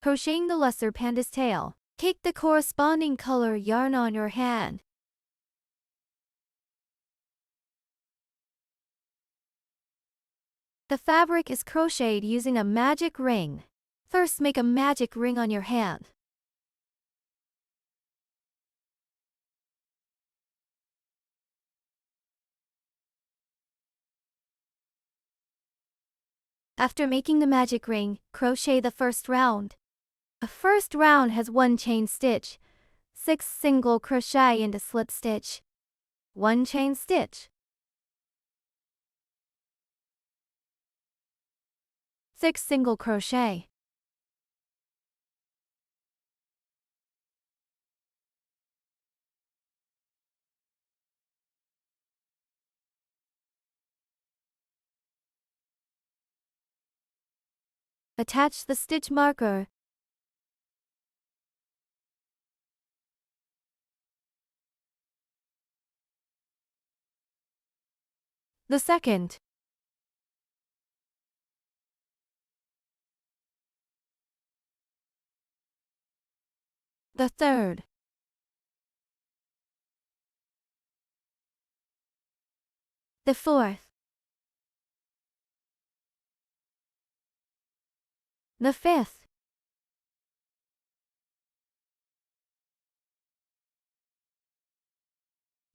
Crocheting the lesser panda's tail. Take the corresponding color yarn on your hand. The fabric is crocheted using a magic ring. First, make a magic ring on your hand. After making the magic ring, crochet the first round. A first round has 1 chain stitch, 6 single crochet into slip stitch, 1 chain stitch, 6 single crochet. Attach the stitch marker. The second. The third. The fourth. The fifth.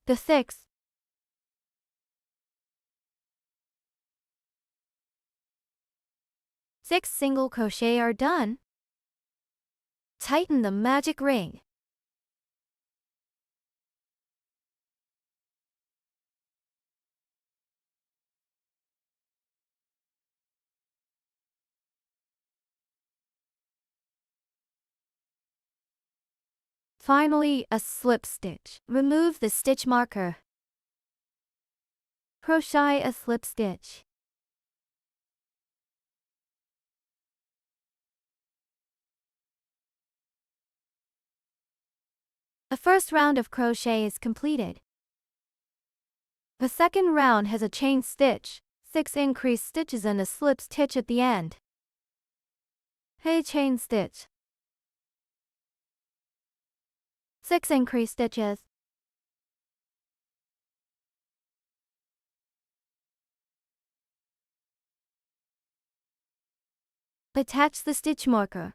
The sixth. Six single crochet are done. Tighten the magic ring. Finally, a slip stitch. Remove the stitch marker. Crochet a slip stitch. The first round of crochet is completed. The second round has a chain stitch, 6 increased stitches and a slip stitch at the end. A chain stitch, 6 increased stitches. Attach the stitch marker.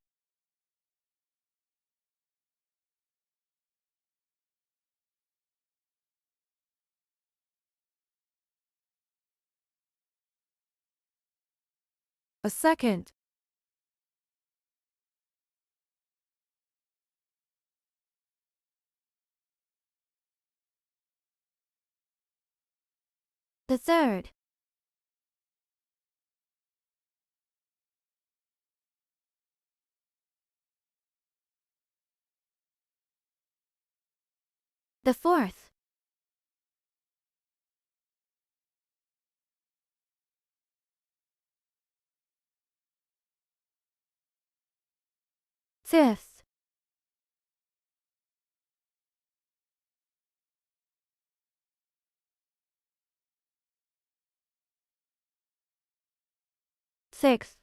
A second. The third. The fourth. Fifth. Sixth.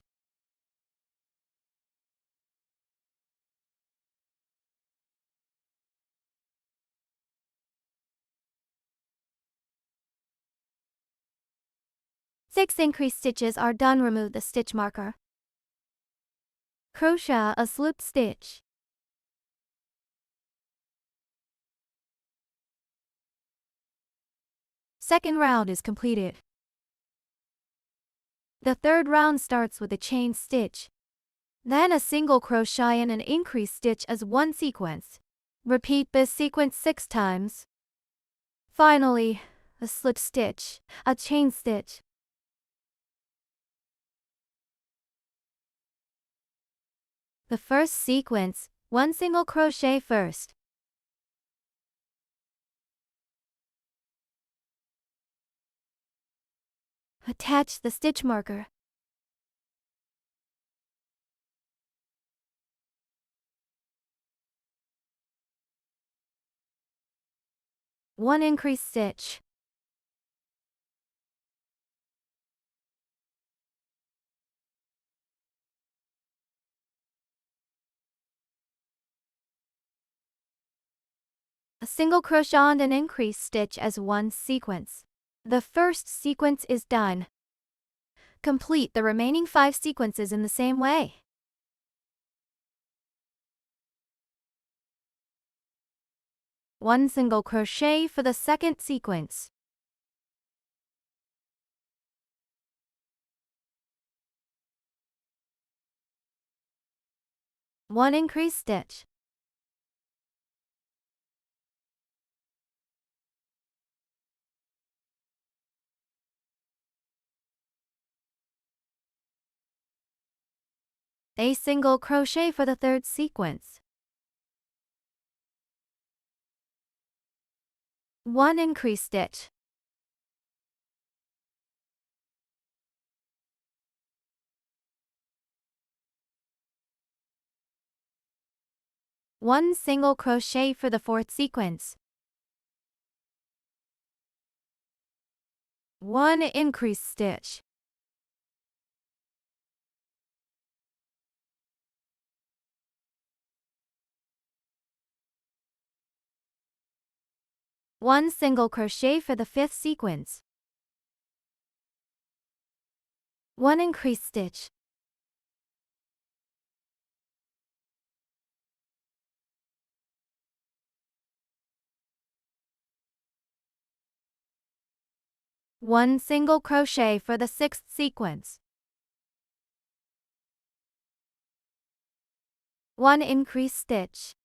Six increased stitches are done. Remove the stitch marker. Crochet a slip stitch. Second round is completed. The third round starts with a chain stitch, then a single crochet and an increased stitch as one sequence. Repeat this sequence 6 times. Finally, a slip stitch, a chain stitch. The first sequence, 1 single crochet first. Attach the stitch marker. One increased stitch. A single crochet and an increased stitch as one sequence. The first sequence is done. Complete the remaining 5 sequences in the same way. One single crochet for the second sequence. One increased stitch. A single crochet for the third sequence. One increased stitch. One single crochet for the fourth sequence. One increased stitch. One single crochet for the fifth sequence. One increased stitch. One single crochet for the sixth sequence. One increased stitch.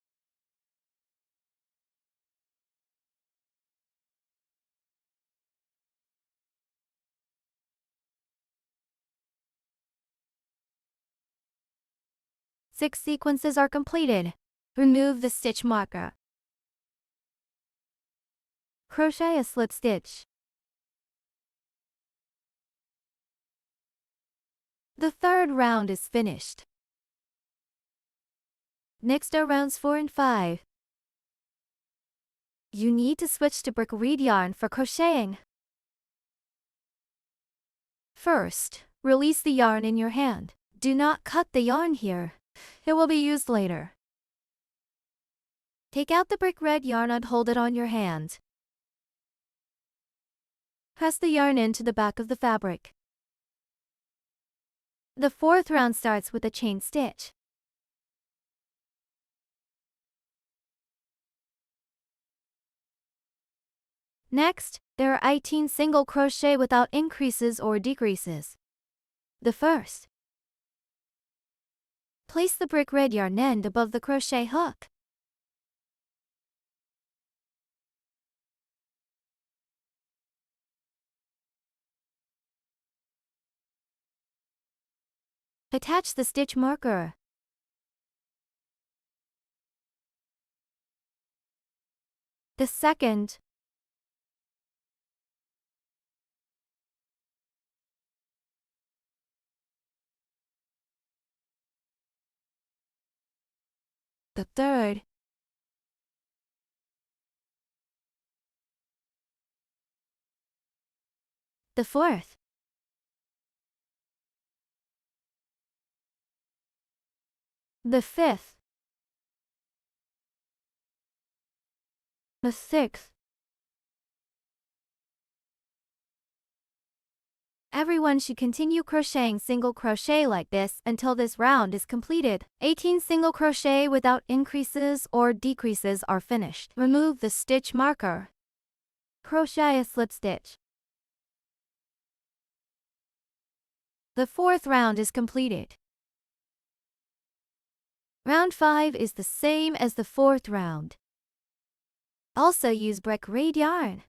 Six sequences are completed. Remove the stitch marker. Crochet a slip stitch. The third round is finished. Next are rounds 4 and 5. You need to switch to brick reed yarn for crocheting. First, release the yarn in your hand. Do not cut the yarn here. It will be used later. Take out the brick red yarn and hold it on your hand. Press the yarn into the back of the fabric. The fourth round starts with a chain stitch. Next, there are 18 single crochet without increases or decreases. The first. Place the brick red yarn end above the crochet hook. Attach the stitch marker. The second. The third. The fourth. The fifth. The sixth. Everyone should continue crocheting single crochet like this until this round is completed. 18 single crochet without increases or decreases are finished. Remove the stitch marker. Crochet a slip stitch. The fourth round is completed. Round 5 is the same as the fourth round. Also use brick reed yarn.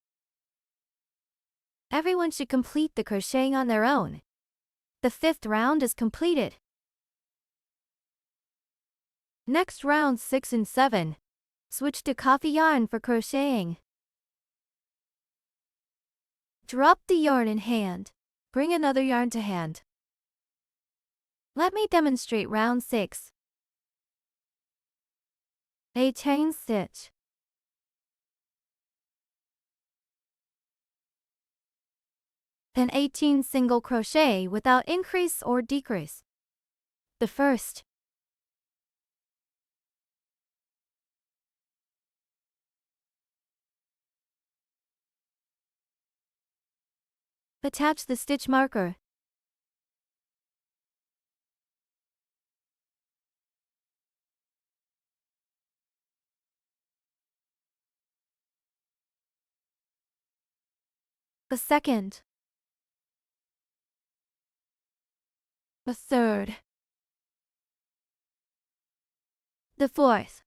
Everyone should complete the crocheting on their own. The fifth round is completed. Next rounds 6 and 7. Switch to coffee yarn for crocheting. Drop the yarn in hand. Bring another yarn to hand. Let me demonstrate round 6. A chain stitch. Then 18 single crochet without increase or decrease. The first. Attach the stitch marker. The second. The third. The fourth.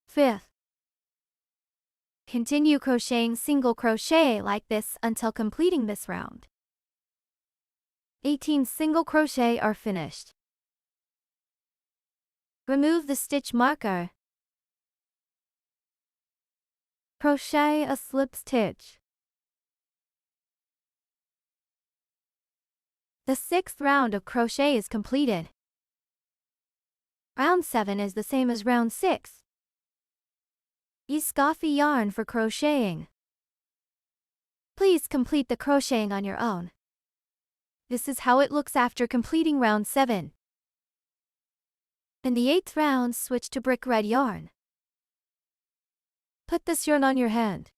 Fifth. Continue crocheting single crochet like this until completing this round. 18 single crochet are finished. Remove the stitch marker. Crochet a slip stitch. The sixth round of crochet is completed. Round 7 is the same as round 6. Use scoffy yarn for crocheting. Please complete the crocheting on your own. This is how it looks after completing round 7. In the 8th round, switch to brick red yarn. Put this yarn on your hand.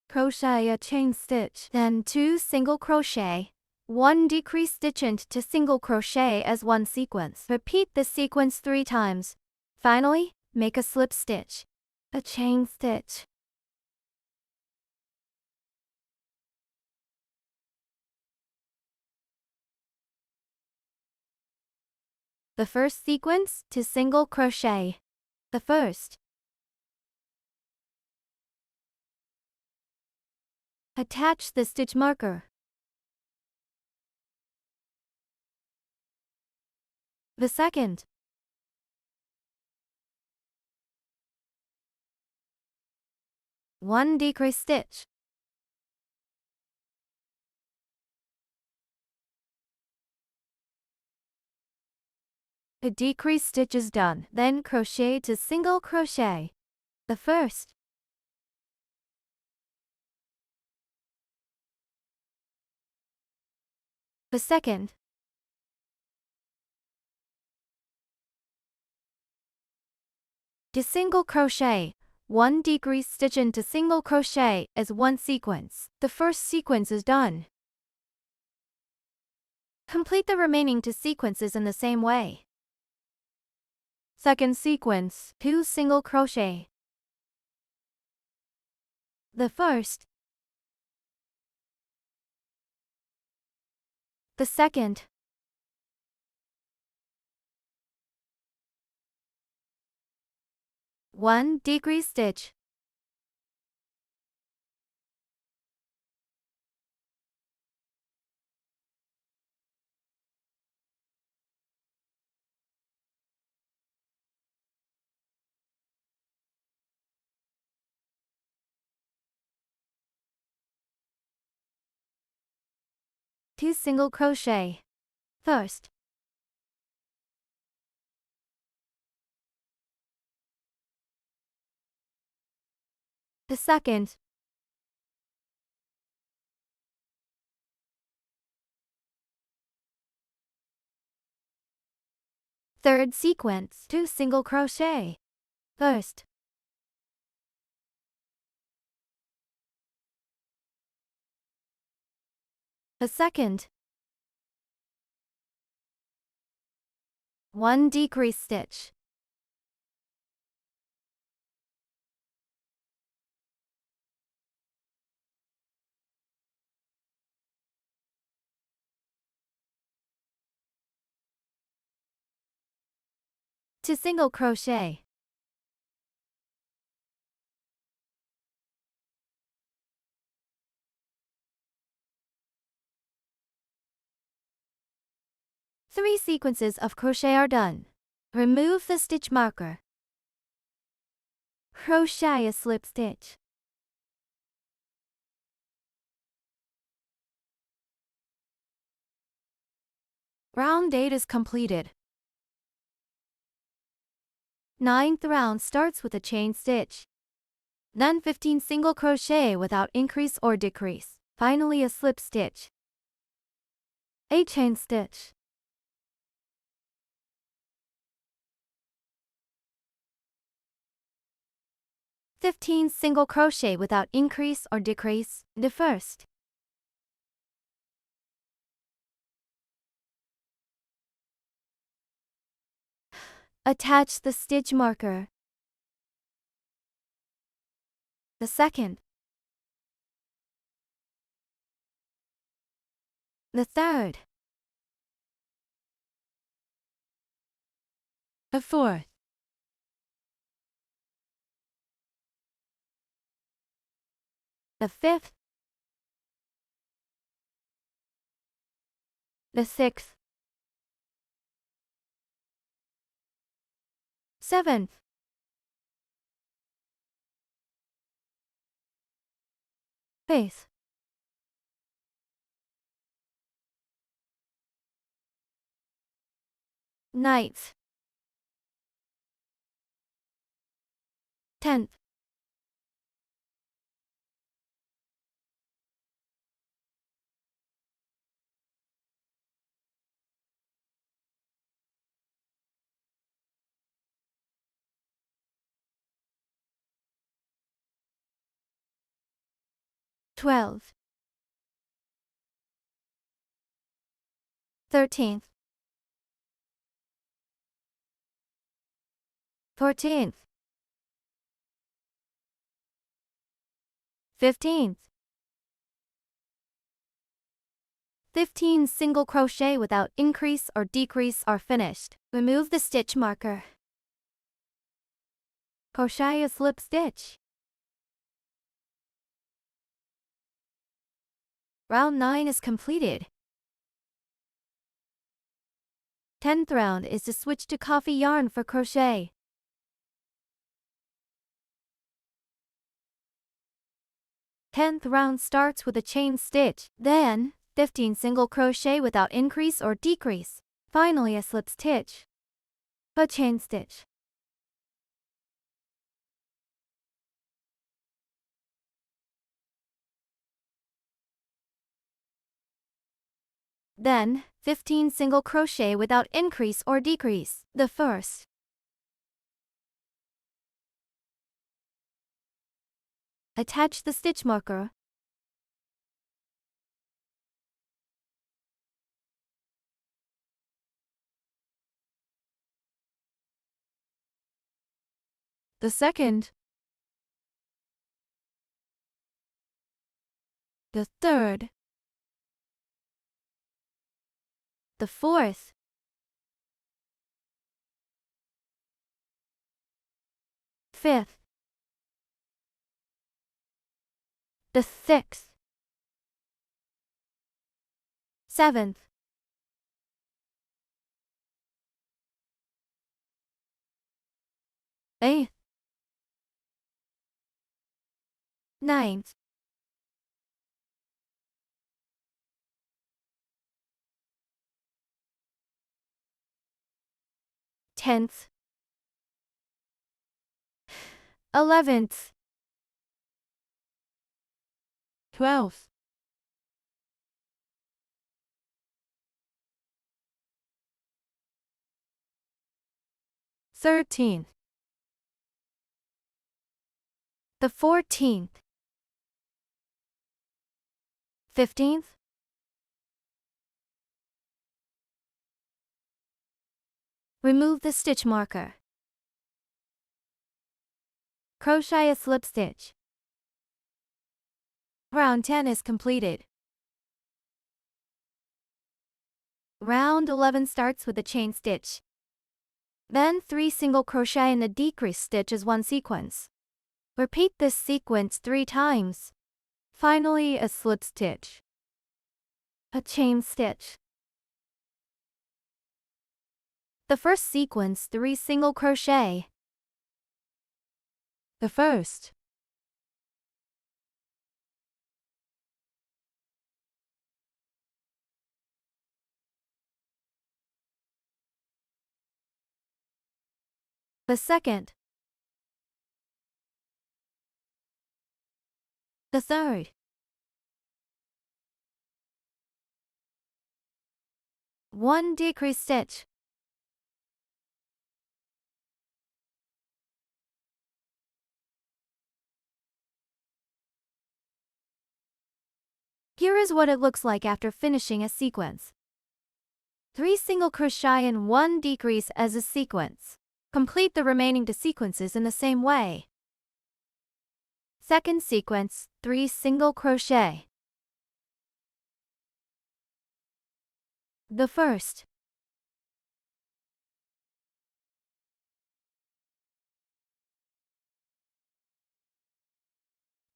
Crochet a chain stitch, then 2 single crochet, 1 decrease stitch into single crochet as one sequence. Repeat this sequence 3 times. Finally, make a slip stitch, a chain stitch. The first sequence to single crochet. The first. Attach the stitch marker. The second. One decrease stitch. A decrease stitch is done, then crochet to single crochet. The first. The second. To single crochet, 1 decrease stitch into single crochet as one sequence. The first sequence is done. Complete the remaining 2 sequences in the same way. Second sequence, 2 single crochet. The first. The second. One decrease stitch. Two single crochet. First. The second. Third sequence, 2 single crochet. First. The second. 1 decrease stitch. To single crochet. Three sequences of crochet are done. Remove the stitch marker. Crochet a slip stitch. Round 8 is completed. 9th round starts with a chain stitch. Then 15 single crochet without increase or decrease. Finally a slip stitch. A chain stitch. 15 single crochet without increase or decrease, the first. Attach the stitch marker. The second. The third. The fourth. The fifth. The sixth. Seventh. Eighth. Ninth. 10th. 12th. 13th. 14th. 15th. 15 single crochet without increase or decrease are finished. Remove the stitch marker. Crochet a slip stitch. Round 9 is completed. 10th round is to switch to coffee yarn for crochet. Tenth round starts with a chain stitch, then 15 single crochet without increase or decrease. Finally a slip stitch. A chain stitch. Then 15 single crochet without increase or decrease. The first. Attach the stitch marker. The second. The third. The fourth. Fifth. The sixth. Seventh. Eighth. Ninth. 10th. 11th. 12th. 13th. The 14th. 15th. Remove the stitch marker. Crochet a slip stitch. Round 10 is completed. Round 11 starts with a chain stitch. Then 3 single crochet in a decrease stitch as one sequence. Repeat this sequence 3 times. Finally a slip stitch. A chain stitch. The first sequence 3 single crochet. The first. The second. The third. One decrease stitch. Here is what it looks like after finishing a sequence. 3 single crochet and 1 decrease as a sequence. Complete the remaining 2 sequences in the same way. Second sequence, 3 single crochet. The first.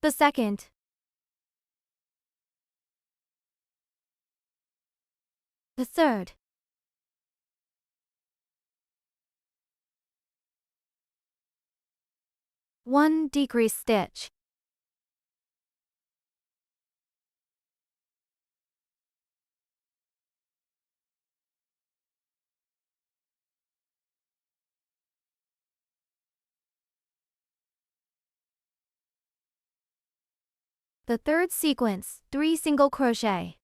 The second. The third. One decrease stitch. The third sequence, 3 single crochet.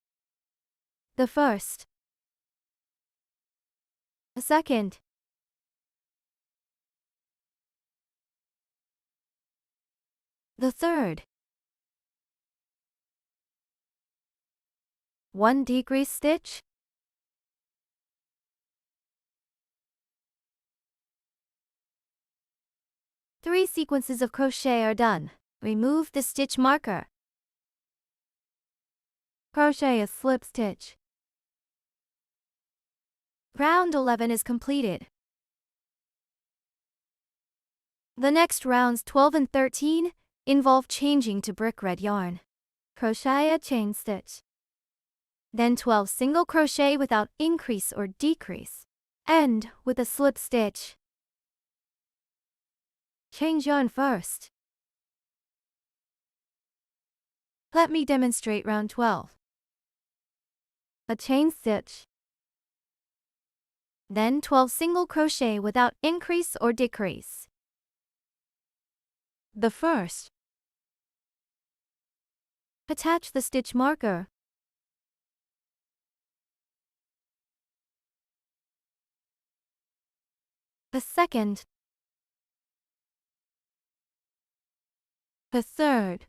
The first. The second. The third. 1 decrease stitch. Three sequences of crochet are done. Remove the stitch marker. Crochet a slip stitch. Round 11 is completed. The next rounds 12 and 13 involve changing to brick red yarn. Crochet a chain stitch. Then 12 single crochet without increase or decrease. End with a slip stitch. Change yarn first. Let me demonstrate round 12. A chain stitch. Then 12 single crochet without increase or decrease. The first. Attach the stitch marker. The second. The third.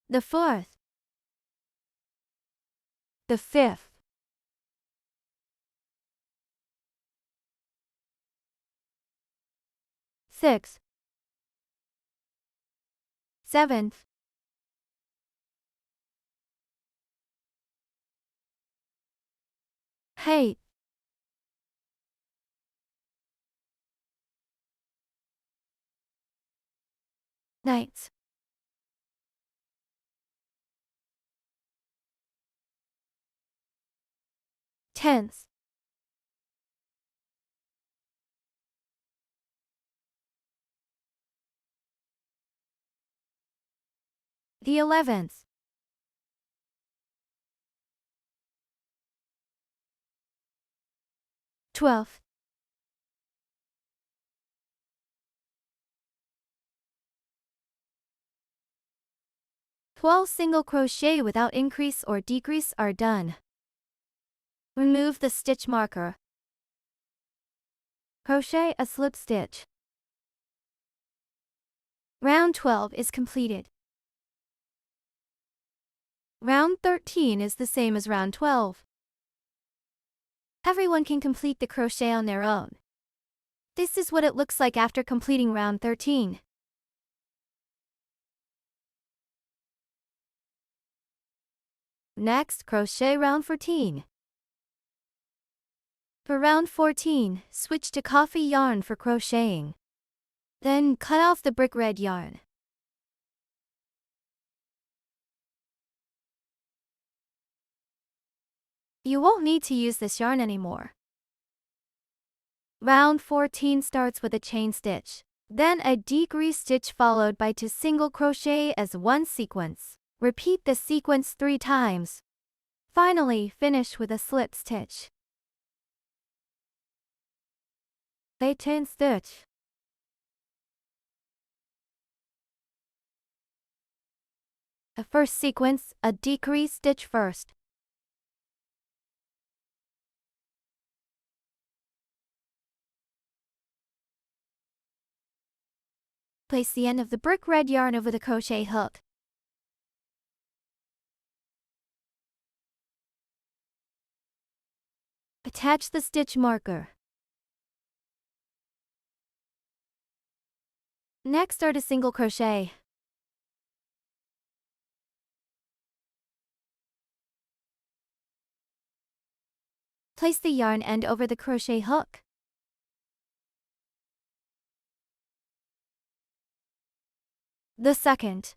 The fourth. The fifth. Sixth. Seventh. Eighth. Ninth. 10th. The 11th. 12th. 12 single crochet without increase or decrease are done. Remove the stitch marker. Crochet a slip stitch. Round 12 is completed. Round 13 is the same as round 12. Everyone can complete the crochet on their own. This is what it looks like after completing round 13. Next, crochet round 14. For round 14, switch to coffee yarn for crocheting. Then cut off the brick red yarn. You won't need to use this yarn anymore. Round 14 starts with a chain stitch, then a decrease stitch followed by 2 single crochet as one sequence. Repeat the sequence 3 times. Finally, finish with a slip stitch. A chain stitch. The first sequence, a decrease stitch first. Place the end of the brick red yarn over the crochet hook. Attach the stitch marker. Next, start a single crochet. Place the yarn end over the crochet hook. The second.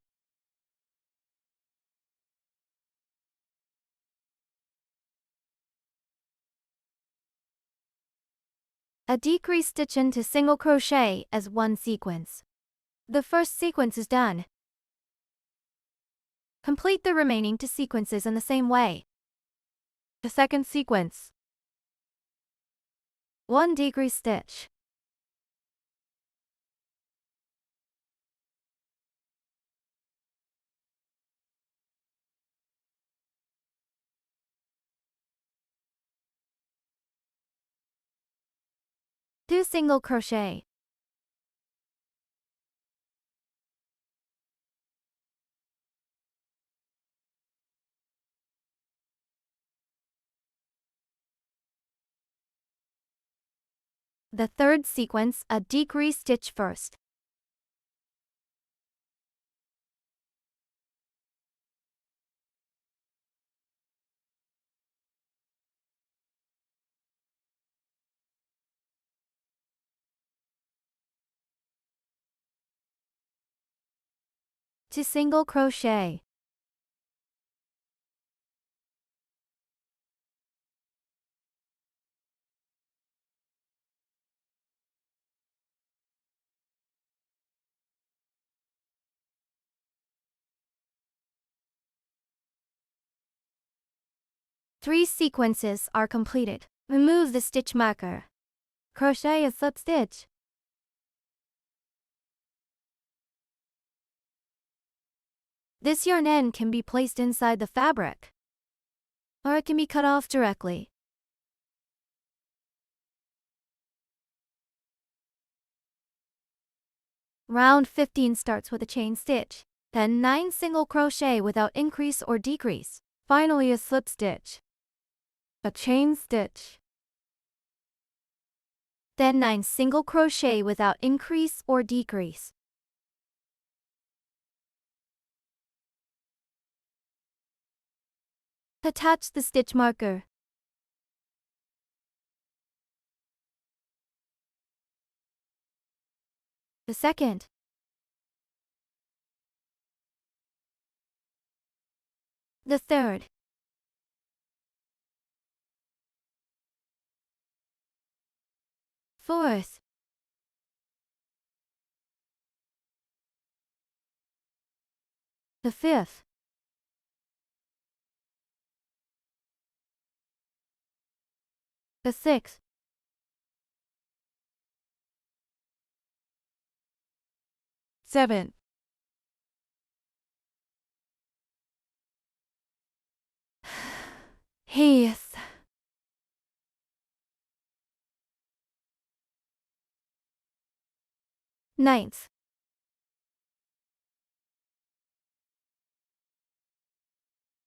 A decrease stitch into single crochet as one sequence. The first sequence is done. Complete the remaining two sequences in the same way. The second sequence. 1 decrease stitch. Do single crochet. The third sequence, a decrease stitch first. To single crochet. Three sequences are completed. Remove the stitch marker. Crochet a slip stitch. This yarn end can be placed inside the fabric, or it can be cut off directly. Round 15 starts with a chain stitch, then 9 single crochet without increase or decrease. Finally, a slip stitch, a chain stitch, then 9 single crochet without increase or decrease. Attach the stitch marker. The second. The third. Fourth. The fifth. The sixth. Seventh. Eighth. Ninth.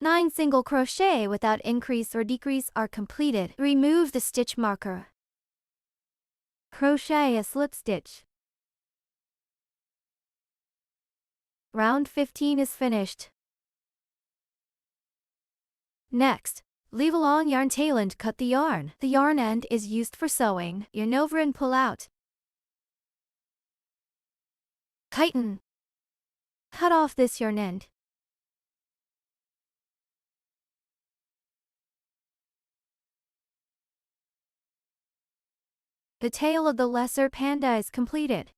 Nine single crochet without increase or decrease are completed. Remove the stitch marker. Crochet a slip stitch. Round 15 is finished. Next, leave a long yarn tail and cut the yarn. The yarn end is used for sewing. Yarn over and pull out. Tighten. Cut off this yarn end. The tail of the lesser panda is completed.